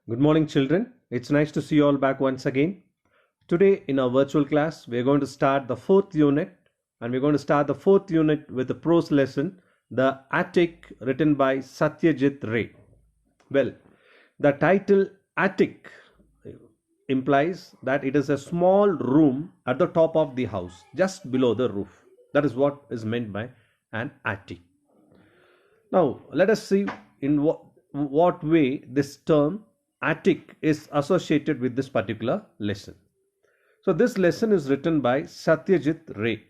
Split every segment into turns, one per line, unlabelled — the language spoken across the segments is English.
Good morning, children. It's nice to see you all back once again. Today, in our virtual class, we're going to start the fourth unit, and we're going to start the fourth unit with a prose lesson, The Attic, written by Satyajit Ray. Well, the title Attic implies that it is a small room at the top of the house, just below the roof. That is what is meant by an attic. Now, let us see in what way this term attic is associated with this particular lesson. So, this lesson is written by Satyajit Ray.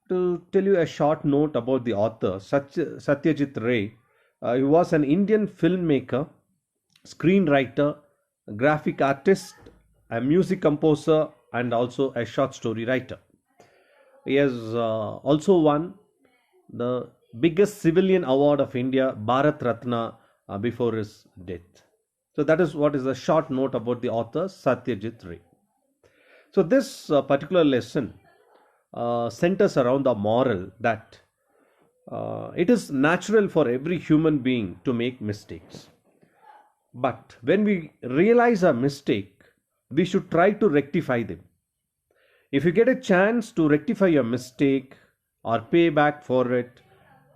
To tell you a short note about the author, Satyajit Ray, he was an Indian filmmaker, screenwriter, graphic artist, a music composer, and also a short story writer. He has also won the biggest civilian award of India, Bharat Ratna, before his death. So that is what is a short note about the author Satyajit Ray. So this particular lesson centers around the moral that it is natural for every human being to make mistakes. But when we realize a mistake, we should try to rectify them. If you get a chance to rectify your mistake or pay back for it,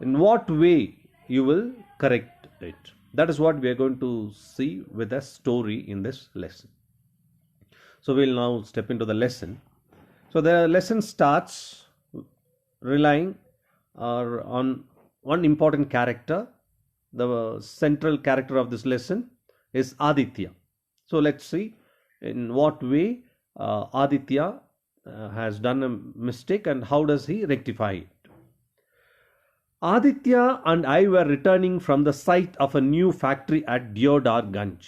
in what way you will correct it? That is what we are going to see with a story in this lesson. So we'll now step into the lesson. So the lesson starts relying on one important character. The central character of this lesson is Aditya. So let's see in what way Aditya has done a mistake and how does he rectify it. Aditya and I were returning from the site of a new factory at Deodar Ganj.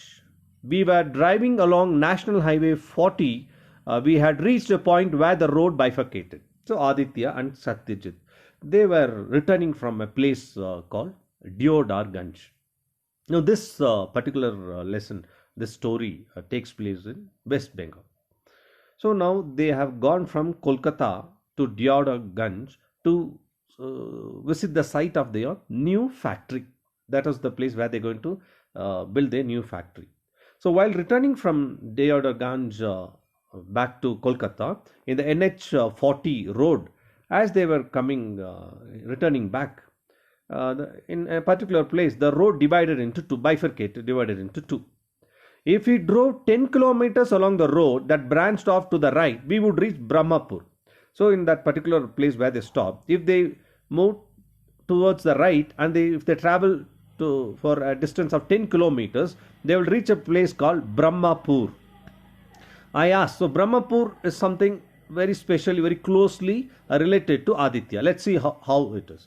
We were driving along National Highway 40. We had reached a point where the road bifurcated. So Aditya and Satyajit, they were returning from a place called Deodar Ganj. Now this particular lesson, this story takes place in West Bengal. So now they have gone from Kolkata to Deodar Ganj to visit the site of their new factory. That is the place where they're going to build their new factory. So while returning from Deodar Ganj back to Kolkata in the NH 40 road, as they were returning back, in a particular place, the road divided into two, divided into two. If we drove 10 kilometers along the road that branched off to the right, we would reach Brahmapur. So in that particular place where they stopped, if they move towards the right and if they travel for a distance of 10 kilometers, they will reach a place called Brahmapur. I asked, so Brahmapur is something very special, very closely related to Aditya. Let's see how it is.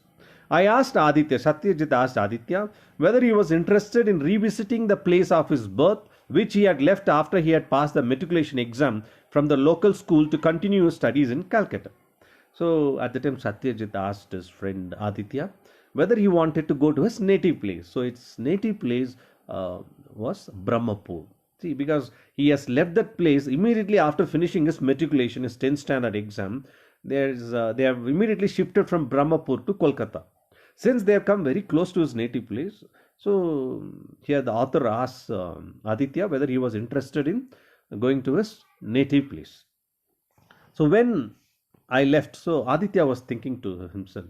I asked Aditya, Satyajit asked Aditya whether he was interested in revisiting the place of his birth, which he had left after he had passed the matriculation exam from the local school to continue his studies in Calcutta. So at the time, Satyajit asked his friend Aditya whether he wanted to go to his native place. So its native place was Brahmapur. See, because he has left that place immediately after finishing his matriculation, his 10th standard exam. They have immediately shifted from Brahmapur to Kolkata. Since they have come very close to his native place, so here the author asks Aditya whether he was interested in going to his native place. So when I left, so Aditya was thinking to himself,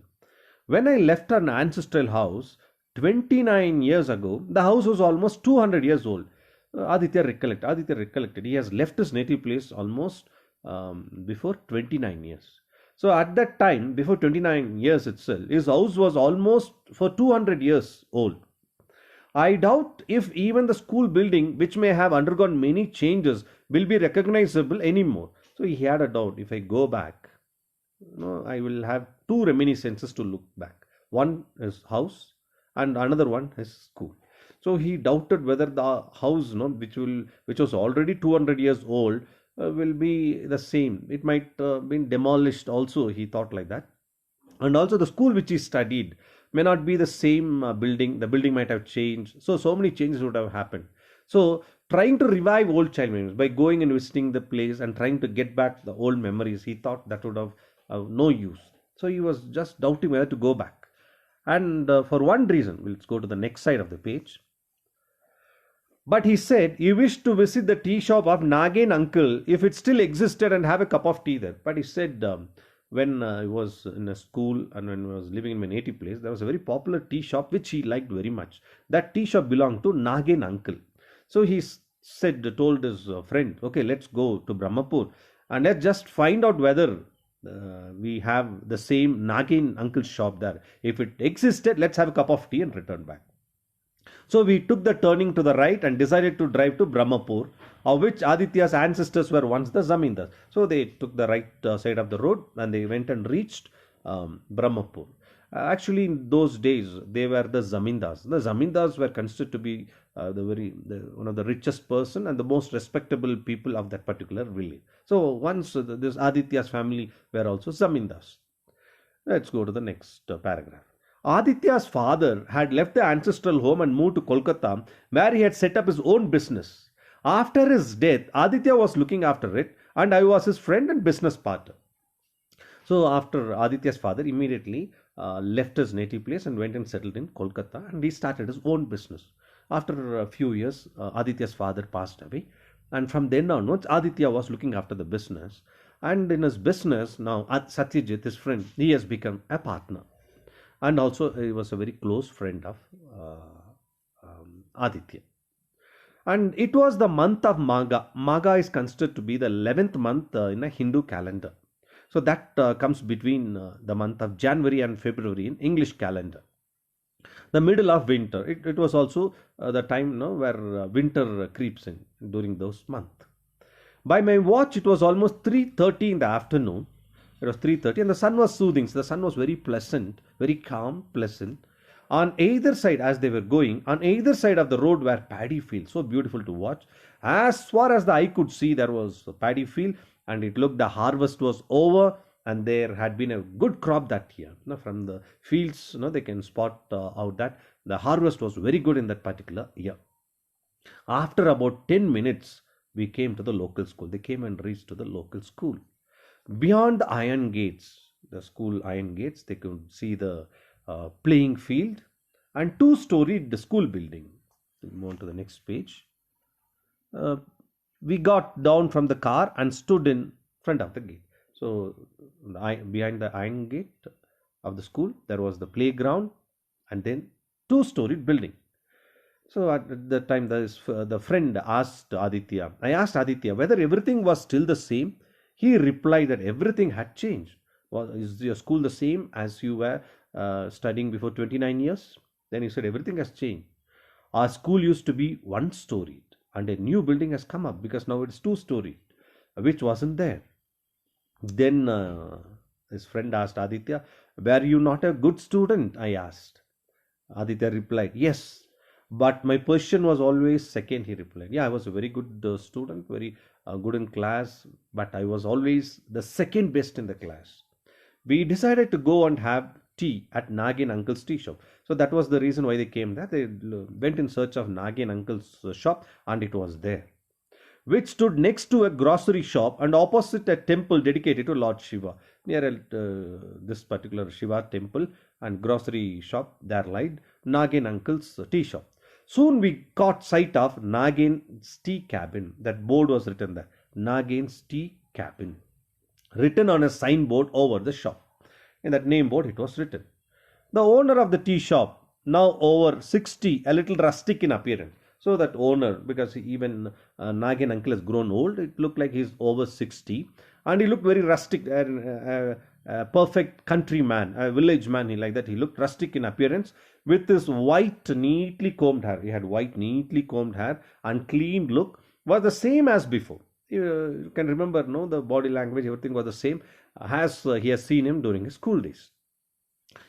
when I left an ancestral house 29 years ago, the house was almost 200 years old. Aditya recollected. He has left his native place almost before 29 years. So at that time, before 29 years itself, his house was almost for 200 years old. I doubt if even the school building, which may have undergone many changes, will be recognizable anymore. So he had a doubt, if I go back, I will have two reminiscences to look back. One is house and another one is school. So he doubted whether the house, which was already 200 years old, will be the same. It might been demolished also, he thought like that. And also the school which he studied may not be the same building. The building might have changed. So many changes would have happened. So trying to revive old child memories by going and visiting the place and trying to get back the old memories, he thought that would have no use. So he was just doubting whether to go back. And for one reason, let's go to the next side of the page. But he said he wished to visit the tea shop of Nagin uncle if it still existed and have a cup of tea there. But he said when I was in a school and when I was living in my native place, there was a very popular tea shop which he liked very much. That tea shop belonged to Nagin uncle. So he told his friend, okay, let's go to Brahmapur and let's just find out whether we have the same Nagin uncle shop there. If it existed, let's have a cup of tea and return back. So we took the turning to the right and decided to drive to Brahmapur, of which Aditya's ancestors were once the Zamindars. So they took the right side of the road and they went and reached Brahmapur. Actually, in those days, they were the Zamindars. The Zamindars were considered to be one of the richest person and the most respectable people of that particular village. So once this Aditya's family were also Zamindars. Let's go to the next paragraph. Aditya's father had left the ancestral home and moved to Kolkata, where he had set up his own business. After his death, Aditya was looking after it, and I was his friend and business partner. So, after Aditya's father immediately left his native place and went and settled in Kolkata, and he started his own business. After a few years, Aditya's father passed away, and from then onwards, Aditya was looking after the business. And in his business, now Satyajit, his friend, he has become a partner. And also, he was a very close friend of Aditya. And it was the month of Magha. Magha is considered to be the 11th month in a Hindu calendar. So that comes between the month of January and February in English calendar. The middle of winter. It was also the time where winter creeps in during those months. By my watch, it was almost 3:30 in the afternoon. It was 3:30 and the sun was soothing. So the sun was very pleasant, very calm, pleasant. On either side, as they were going, on either side of the road were paddy fields. So beautiful to watch. As far as the eye could see, there was a paddy field and it looked the harvest was over and there had been a good crop that year. From the fields, they can spot out that the harvest was very good in that particular year. After about 10 minutes, we came to the local school. They came and reached to the local school. Beyond the iron gates, the school iron gates, they could see the playing field and two-storied school building. We move on to the next page. We got down from the car and stood in front of the gate. So behind the iron gate of the school, there was the playground and then two-storied building. So at the time, the friend asked Aditya, I asked Aditya whether everything was still the same. He replied that everything had changed. Is your school the same as you were studying before 29 years? Then he said, everything has changed. Our school used to be one-storied and a new building has come up because now it's two-storied, which wasn't there. Then his friend asked Aditya, were you not a good student? I asked. Aditya replied, yes, but my position was always second, he replied. Yeah, I was a very good student, very good in class, but I was always the second best in the class. We decided to go and have tea at Nagin uncle's tea shop. So that was the reason why they came there. They went in search of Nagin uncle's shop and it was there, which stood next to a grocery shop and opposite a temple dedicated to Lord Shiva. Near this particular Shiva temple and grocery shop, there lied Nagin uncle's tea shop. Soon we caught sight of Nagin's tea cabin. That board was written there, Nagin's tea cabin, written on a signboard over the shop. In that name board, it was written. The owner of the tea shop, now over 60, a little rustic in appearance. So that owner, because even Nagin uncle has grown old, it looked like he's over 60. And he looked very rustic, a perfect countryman, a village man, like that. He looked rustic in appearance with his white, neatly combed hair. He had white, neatly combed hair and clean look, was the same as before. You can remember, no, the body language, everything was the same as he has seen him during his school days.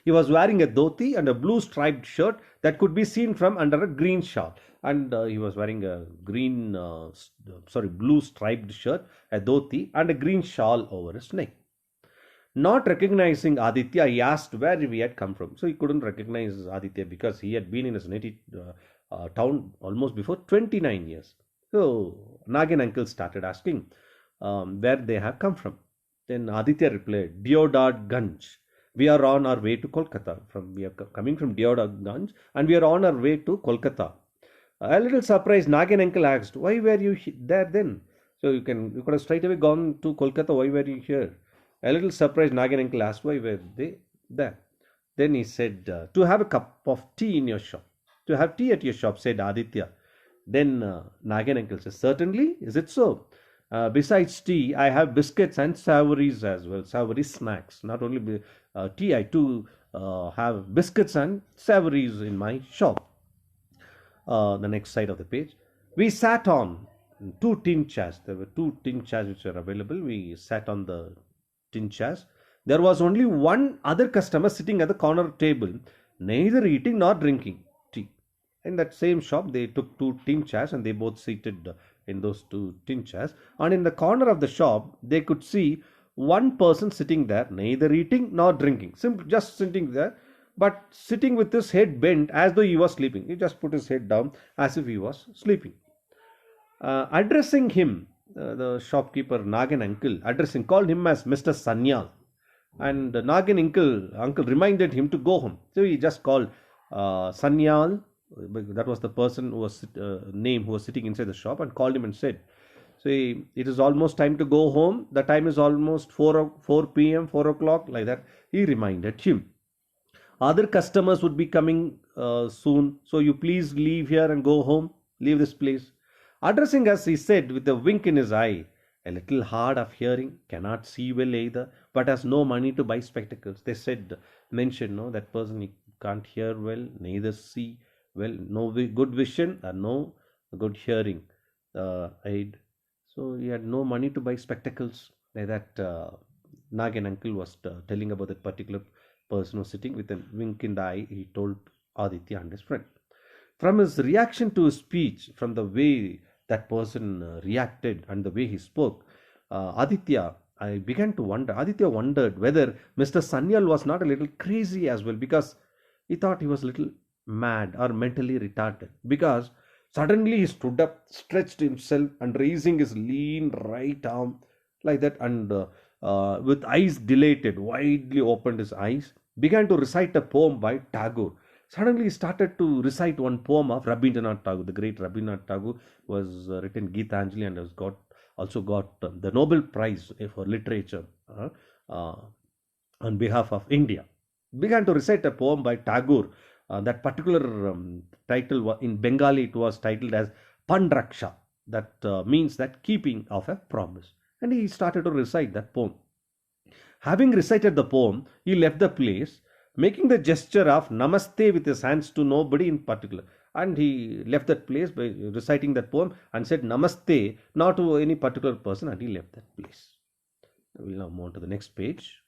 He was wearing a dhoti and a blue striped shirt that could be seen from under a green shawl. And he was wearing a blue striped shirt, a dhoti, and a green shawl over his neck. Not recognizing Aditya, he asked where we had come from. So he couldn't recognize Aditya because he had been in his native town almost before 29 years. So Nagin uncle started asking where they have come from. Then Aditya replied, Deodar Ganj. We are on our way to Kolkata. We are coming from Deodar Ganj and we are on our way to Kolkata. A little surprised, Nagin uncle asked, "Why were you there then?" So you could have straight away gone to Kolkata. Why were you here? A little surprised, Nagin uncle asked, "Why were they there?" Then he said, "To have a cup of tea in your shop. To have tea at your shop," said Aditya. Then Nagin uncle says, "Certainly, is it so? Besides tea, I have biscuits and savories as well, savory snacks. Not only tea, I too have biscuits and savories in my shop." The next side of the page. We sat on two tin chairs. There were two tin chairs which were available. We sat on the tin chairs. There was only one other customer sitting at the corner table, neither eating nor drinking tea. In that same shop, they took two tin chairs and they both seated in those two tin chairs. And in the corner of the shop, they could see one person sitting there, neither eating nor drinking, simply just sitting there, but sitting with his head bent as though he was sleeping. He just put his head down as if he was sleeping. Addressing him, the shopkeeper Nagin uncle, called him as Mr. Sanyal. And Nagin uncle reminded him to go home. So he just called Sanyal, that was the person who was name who was sitting inside the shop, and called him and said, "See, it is almost time to go home. The time is almost 4 p.m., 4 o'clock," like that. He reminded him. Other customers would be coming soon, so you please leave here and go home, leave this place. Addressing us, he said with a wink in his eye, "A little hard of hearing, cannot see well either, but has no money to buy spectacles." They said, mentioned, no, that person he can't hear well, neither see well, no good vision, and no good hearing aid. So he had no money to buy spectacles. Like that, Nagin uncle was telling about that particular person was sitting with a wink in the eye. He told Aditya and his friend. From his reaction to his speech, from the way that person reacted and the way he spoke, I began to wonder. Aditya wondered whether Mr. Sanyal was not a little crazy as well, because he thought he was a little mad or mentally retarded. Because suddenly he stood up, stretched himself, and raising his lean right arm like that, and with eyes dilated, widely opened his eyes, began to recite a poem by Tagore. Suddenly, he started to recite one poem of Rabindranath Tagore. The great Rabindranath Tagore was written Geetanjali and has also got the Nobel Prize for literature uh, on behalf of India. Began to recite a poem by Tagore. That particular title in Bengali, it was titled as Pandraksha. That means that keeping of a promise. And he started to recite that poem. Having recited the poem, he left the place, making the gesture of namaste with his hands to nobody in particular. And he left that place by reciting that poem and said namaste, not to any particular person, and he left that place. We will now move on to the next page.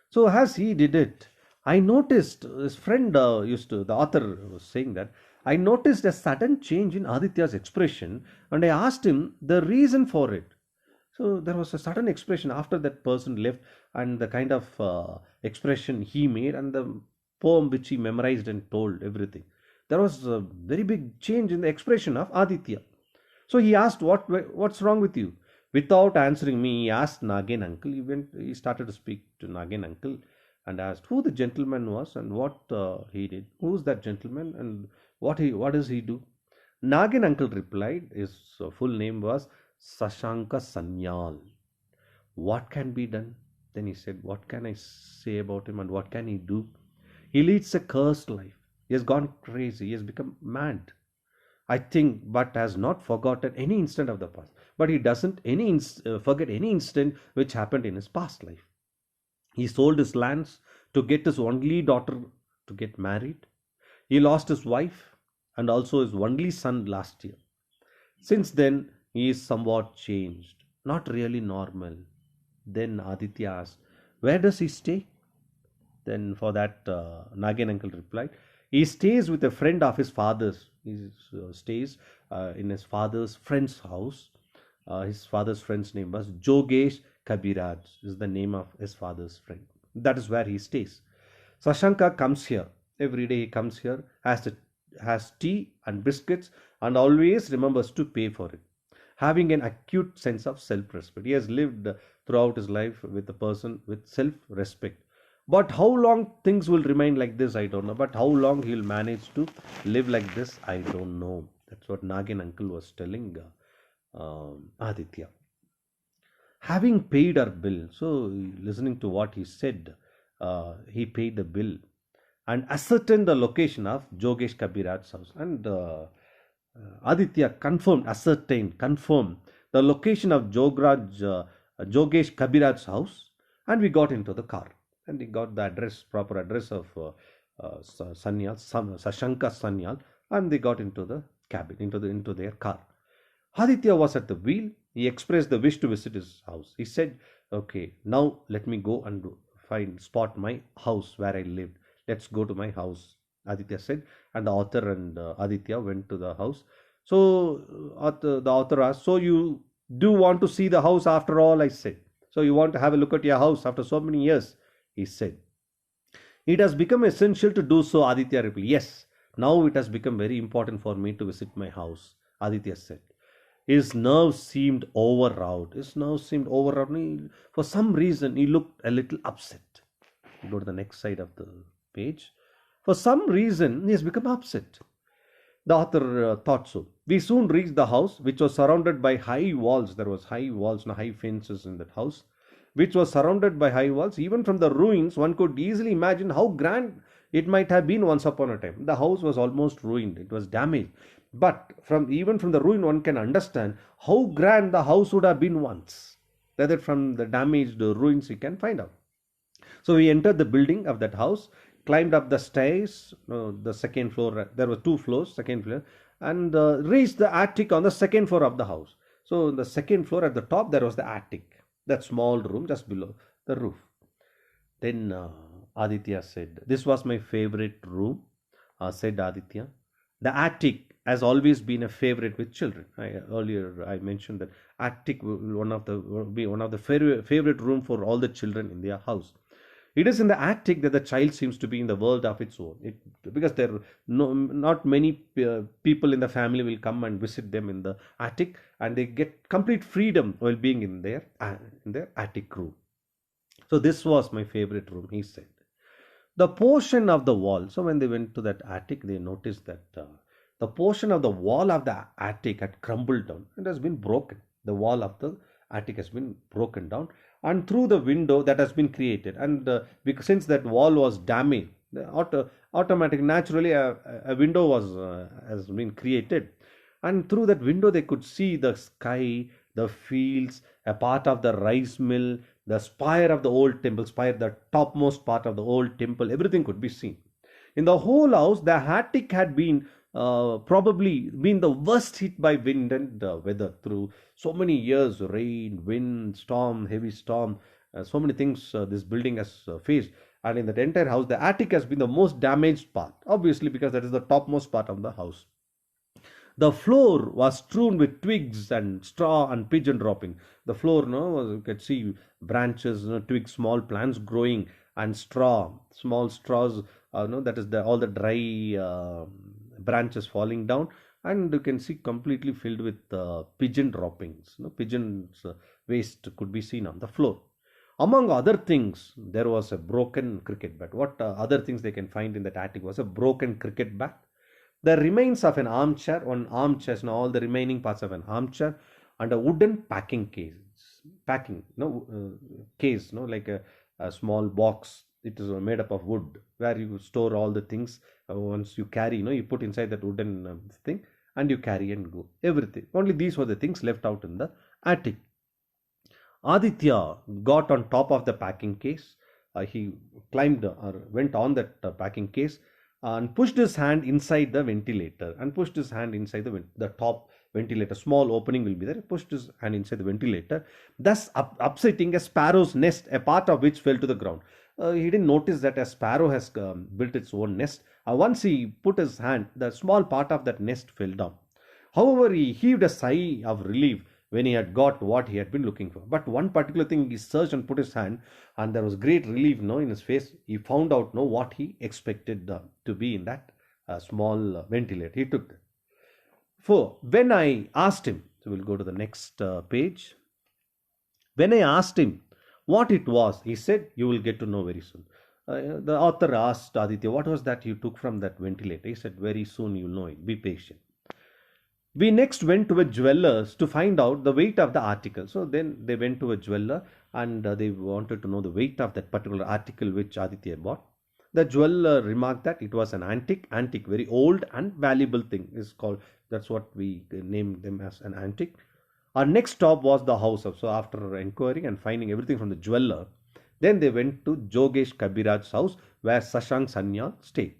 So as he did it, I noticed his friend the author was saying that I noticed a sudden change in Aditya's expression, and I asked him the reason for it. So there was a sudden expression after that person left, and the kind of expression he made, and the poem which he memorized and told everything. There was a very big change in the expression of Aditya. So he asked, "What's wrong with you?" Without answering me, he asked Nagin uncle. He started to speak to Nagin uncle and asked who the gentleman was and what he did. Who's that gentleman and what does he do? Nagin uncle replied. His full name was Sashanka Sanyal. What can be done? Then he said, "What can I say about him and what can he do? He leads a cursed life. He has gone crazy. He has become mad, I think, but has not forgotten any instant of the past. But he doesn't forget any instant which happened in his past life. He sold his lands to get his only daughter to get married. He lost his wife and also his only son last year. Since then, he is somewhat changed, not really normal." Then Aditya asked, "Where does he stay?" Then for that, Nagin uncle replied, "He stays with a friend of his father's. He stays in his father's friend's house. His father's friend's name was Jogesh Kabiraj, is the name of his father's friend. That is where he stays. Sashanka comes here. Every day he comes here, has tea and biscuits, and always remembers to pay for it. Having an acute sense of self respect. He has lived throughout his life with a person with self respect. But how long things will remain like this, I don't know. But how long he'll manage to live like this, I don't know. That's what Nagin uncle was telling Aditya. Having paid our bill, so listening to what he said, he paid the bill and ascertained the location of Jogesh Kabiraj's house. And Aditya confirmed the location of Jogesh Kabiraj's house, and we got into the car. And we got the proper address of Sashanka Sanyal, and they got into the cabin, into their car. Aditya was at the wheel. He expressed the wish to visit his house. He said, "Okay, now let me go and spot my house where I lived. Let's go to my house," Aditya said. And the author and Aditya went to the house. So the author asked, "So you do want to see the house after all?" I said. "So you want to have a look at your house after so many years?" he said. "It has become essential to do so," Aditya replied. "Yes, now it has become very important for me to visit my house," Aditya said. His nerves seemed overwrought. For some reason, he looked a little upset. Go to the next side of the page. For some reason, he has become upset. The author thought so. We soon reached the house, which was surrounded by high walls. There was high walls, no, high fences in that house, which was surrounded by high walls. Even from the ruins, one could easily imagine how grand it might have been once upon a time. The house was almost ruined. It was damaged. But even from the ruin, one can understand how grand the house would have been once. That from the damaged ruins, we can find out. So we entered the building of that house, climbed up the stairs, the second floor. There were two floors, second floor, and reached the attic on the second floor of the house. So the second floor at the top, there was the attic, that small room just below the roof. Then Aditya said, "This was my favorite room," said Aditya. The attic has always been a favorite with children. Earlier I mentioned that attic will be one of the favorite room for all the children in their house. It is in the attic that the child seems to be in the world of its own. Because there not many people in the family will come and visit them in the attic, and they get complete freedom while being in their attic room. So this was my favorite room, he said. The portion of the wall. So when they went to that attic, they noticed that the portion of the wall of the attic had crumbled down. It has been broken. The wall of the attic has been broken down, and through the window that has been created. And because since that wall was damaged, naturally a window has been created, and through that window they could see the sky, the fields, a part of the rice mill, the spire of the old temple, the topmost part of the old temple. Everything could be seen. In the whole house, the attic had been probably been the worst hit by wind and weather through so many years. Rain, wind, storm, heavy storm, so many things this building has faced. And in that entire house, the attic has been the most damaged part, obviously, because that is the topmost part of the house. The floor was strewn with twigs and straw and pigeon dropping. The floor, you could see branches, twigs, small plants growing, and small straws. That is all the dry branches falling down, and you can see completely filled with pigeon droppings. Pigeons' waste could be seen on the floor. Among other things, there was a broken cricket bat. What other things they can find in that attic was a broken cricket bat, the remains of an armchair, all the remaining parts of an armchair, and a wooden case, like a small box. It is made up of wood, where you store all the things. Once you carry, you put inside that wooden thing, and you carry and go. Everything. Only these were the things left out in the attic. Aditya got on top of the packing case. He climbed or went on that packing case and pushed his hand inside the ventilator, the top ventilator. Small opening will be there. He pushed his hand inside the ventilator, thus upsetting a sparrow's nest, a part of which fell to the ground. He didn't notice that a sparrow has built its own nest. Once he put his hand, the small part of that nest fell down. However, he heaved a sigh of relief when he had got what he had been looking for. But one particular thing, he searched and put his hand, and there was great relief in his face. He found out what he expected to be in that small ventilator. He took that. For when I asked him, so we'll go to the next page. When I asked him what it was, he said, "You will get to know very soon." The author asked Aditya, what was that you took from that ventilator? He said, very soon you'll know it. Be patient. We next went to a jeweler's to find out the weight of the article. So then they went to a jeweler and they wanted to know the weight of that particular article which Aditya bought. The jeweler remarked that it was an antique, very old and valuable thing. Is called, that's what we named them, as an antique. Our next stop was the house of. So after inquiring and finding everything from the jeweler, then they went to Jogesh Kabiraj's house where Sashank Sanyal stayed.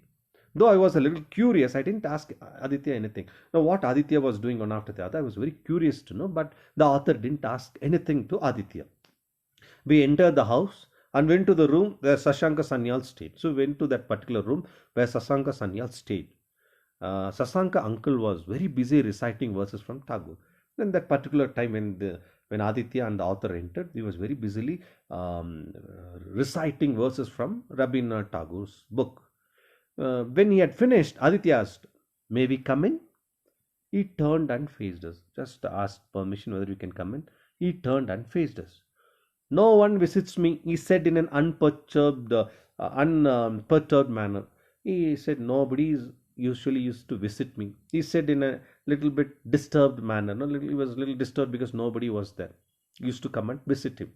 Though I was a little curious, I didn't ask Aditya anything. Now, what Aditya was doing on after the other, I was very curious to know, but the author didn't ask anything to Aditya. We entered the house and went to the room where Sashanka Sanyal stayed. So we went to that particular room where Sasanka Sanyal stayed. Sasanka uncle was very busy reciting verses from Tagore. Then that particular time when Aditya and the author entered, he was very busily reciting verses from Rabindranath Tagore's book. When he had finished, Aditya asked, may we come in? He turned and faced us. Just asked permission whether we can come in. He turned and faced us. No one visits me, he said in an unperturbed manner. He said, nobody usually used to visit me. He said in a little bit disturbed manner. No, he was a little disturbed because nobody was there. He used to come and visit him.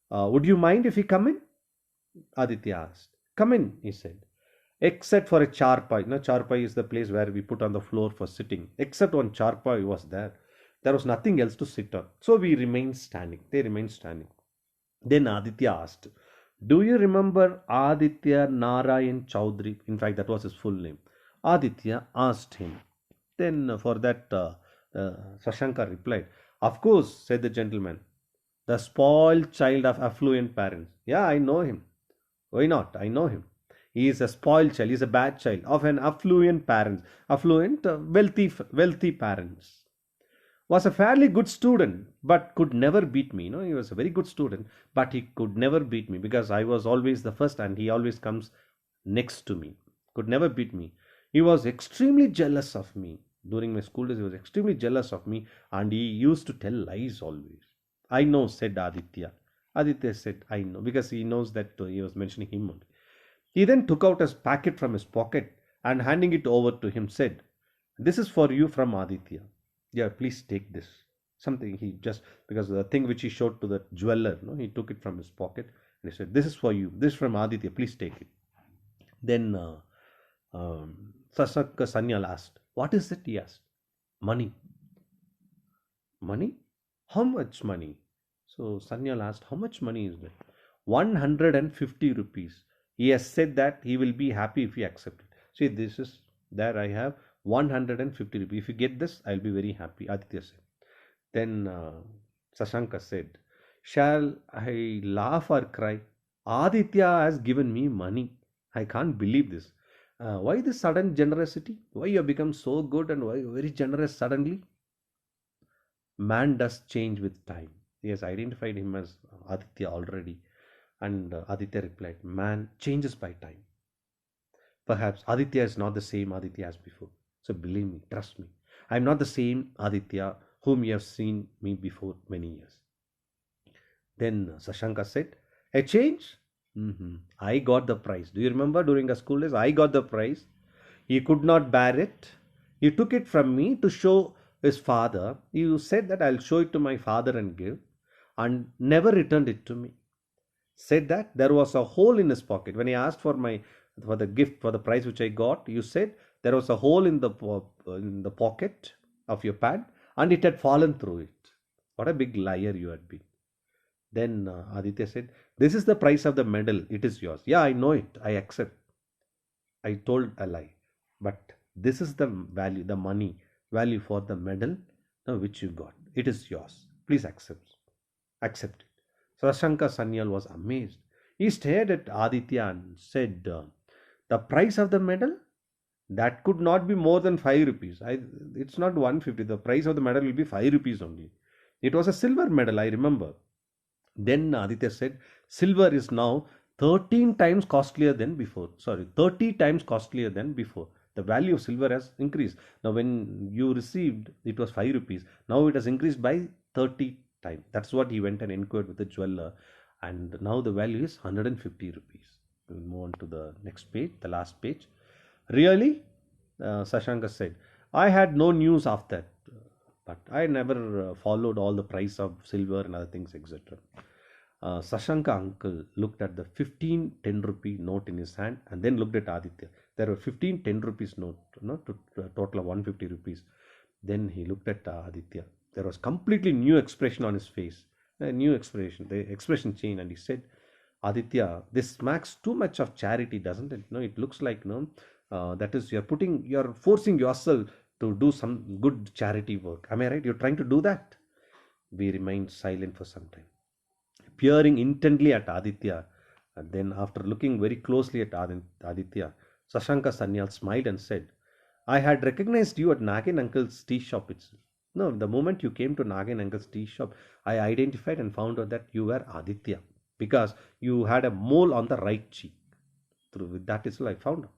Would you mind if he come in? Aditya asked. Come in, he said. Except for a charpai. No, charpai is the place where we put on the floor for sitting. Except one charpai was there. There was nothing else to sit on. So we remained standing. They remained standing. Then Aditya asked, do you remember Aditya Narayan Chowdhury? In fact, that was his full name. Aditya asked him. Then for that, Sashanka replied, of course, said the gentleman. The spoiled child of affluent parents. Yeah, I know him. Why not? I know him. He is a spoiled child. He is a bad child of an affluent parents. Affluent, wealthy parents. Was a fairly good student, but could never beat me. He was a very good student, but he could never beat me because I was always the first and he always comes next to me. Could never beat me. He was extremely jealous of me. During my school days, he was extremely jealous of me and he used to tell lies always. I know, said Aditya. Aditya said, I know, because he knows that he was mentioning him only. He then took out a packet from his pocket and handing it over to him said, this is for you from Aditya. Yeah, please take this. Something he just, because the thing which he showed to the jeweler, he took it from his pocket and he said, this is for you. This is from Aditya. Please take it. Then Sasaka Sanyal asked, what is it? He asked. Money. Money? How much money? So Sanyal asked, how much money is that? 150 rupees. He has said that he will be happy if we accept it. See, this is, there I have 150 rupees. If you get this, I'll be very happy, Aditya said. Then Sashanka said, shall I laugh or cry? Aditya has given me money. I can't believe this. Why this sudden generosity? Why you have become so good and why very generous suddenly? Man does change with time. He has identified him as Aditya already. And Aditya replied, man changes by time. Perhaps Aditya is not the same Aditya as before. So believe me, trust me. I am not the same Aditya whom you have seen me before many years. Then Sashanka said, a change? I got the prize. Do you remember during our school days? I got the prize. He could not bear it. He took it from me to show his father. He said that I'll show it to my father and give, and never returned it to me. Said that there was a hole in his pocket. When he asked for the gift, for the prize which I got, you said there was a hole in the pocket of your pad and it had fallen through it. What a big liar you had been. Then Aditya said, this is the price of the medal. It is yours. Yeah, I know it. I accept. I told a lie. But this is the value, the money value for the medal which you got. It is yours. Please accept. Accept it. Sashanka Sanyal was amazed. He stared at Aditya and said, the price of the medal? That could not be more than 5 rupees. It's not 150. The price of the medal will be 5 rupees only. It was a silver medal, I remember. Then Aditya said, silver is now 13 times costlier than before. 30 times costlier than before. The value of silver has increased. Now when you received, it was 5 rupees. Now it has increased by 30 times. That's what he went and inquired with the jeweler. And now the value is 150 rupees. We'll move on to the next page, the last page. Really? Sashanka said. I had no news of that, but I never followed all the price of silver and other things, etc. Sashanka uncle looked at the 15 10 rupee note in his hand and then looked at Aditya. There were 15 10 rupees note, to a total of 150 rupees. Then he looked at Aditya. There was completely new expression on his face, a new expression. The expression changed, and he said, "Aditya, this smacks too much of charity, doesn't it? No, it looks like that is you're forcing yourself to do some good charity work. Am I right? You're trying to do that." We remained silent for some time, peering intently at Aditya. And then, after looking very closely at Aditya, Sashanka Sanyal smiled and said, I had recognized you at Nagin Uncle's tea shop itself. No, the moment you came to Nagin Uncle's tea shop, I identified and found out that you were Aditya because you had a mole on the right cheek. Through that is I found out.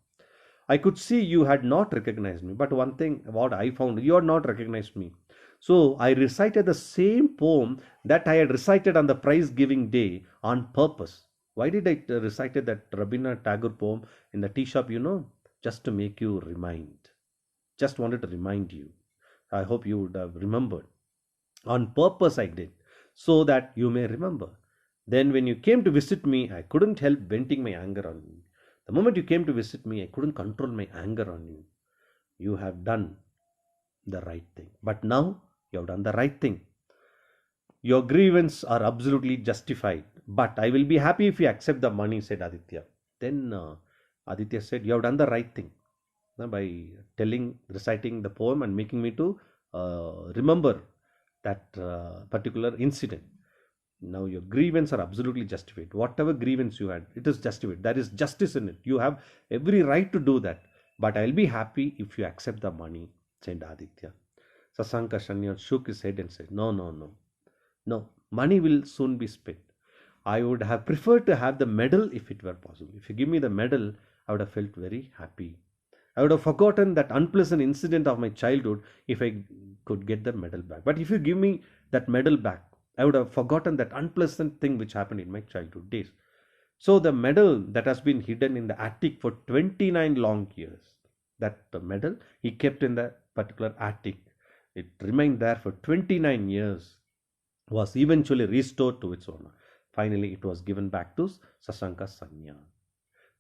I could see you had not recognized me, but one thing what I found, you had not recognized me. So I recited the same poem that I had recited on the prize giving day on purpose. Why did I recited that Rabindranath Tagore poem in the tea shop? Just to make you remind. Just wanted to remind you. I hope you would have remembered. On purpose I did, so that you may remember. Then when you came to visit me, I couldn't help venting my anger on you. The moment you came to visit me, I couldn't control my anger on you. You have done the right thing. But now you have done the right thing. Your grievance are absolutely justified. But I will be happy if you accept the money, said Aditya. Then Aditya said, you have done the right thing by reciting the poem and making me to remember that particular incident. Now your grievance are absolutely justified. Whatever grievance you had, it is justified. There is justice in it. You have every right to do that. But I'll be happy if you accept the money, said Aditya. Sasanka Sanyal shook his head and said, No, no, no. No, money will soon be spent. I would have preferred to have the medal if it were possible. If you give me the medal, I would have felt very happy. I would have forgotten that unpleasant incident of my childhood if I could get the medal back. But if you give me that medal back, I would have forgotten that unpleasant thing which happened in my childhood days. So the medal that has been hidden in the attic for 29 long years, that medal he kept in the particular attic. It remained there for 29 years, was eventually restored to its owner. Finally, it was given back to Sasanka Sanyal.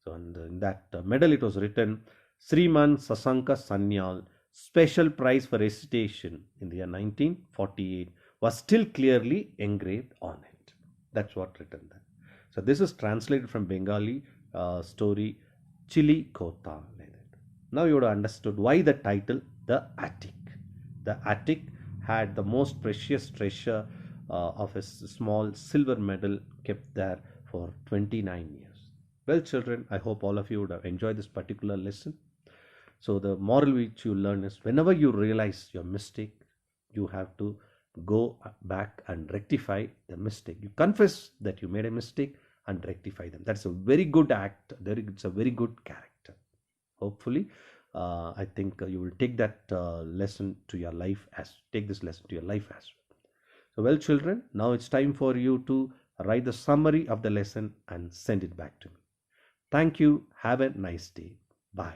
So, and in that medal, it was written Sriman Sasanka Sanyal, special prize for recitation in the year 1948, was still clearly engraved on it. That's what written there. So, this is translated from Bengali story Chili Kota. Now, you would have understood why the title The Attic. The attic had the most precious treasure of a small silver medal kept there for 29 years. Well, children, I hope all of you would have enjoyed this particular lesson. So, the moral which you learn is whenever you realize your mistake, you have to go back and rectify the mistake. You confess that you made a mistake and rectify them. That's a very good act. It's a very good character. Hopefully, I think you will take that lesson to your life take this lesson to your life as well. So, well, children, now it's time for you to write the summary of the lesson and send it back to me. Thank you. Have a nice day.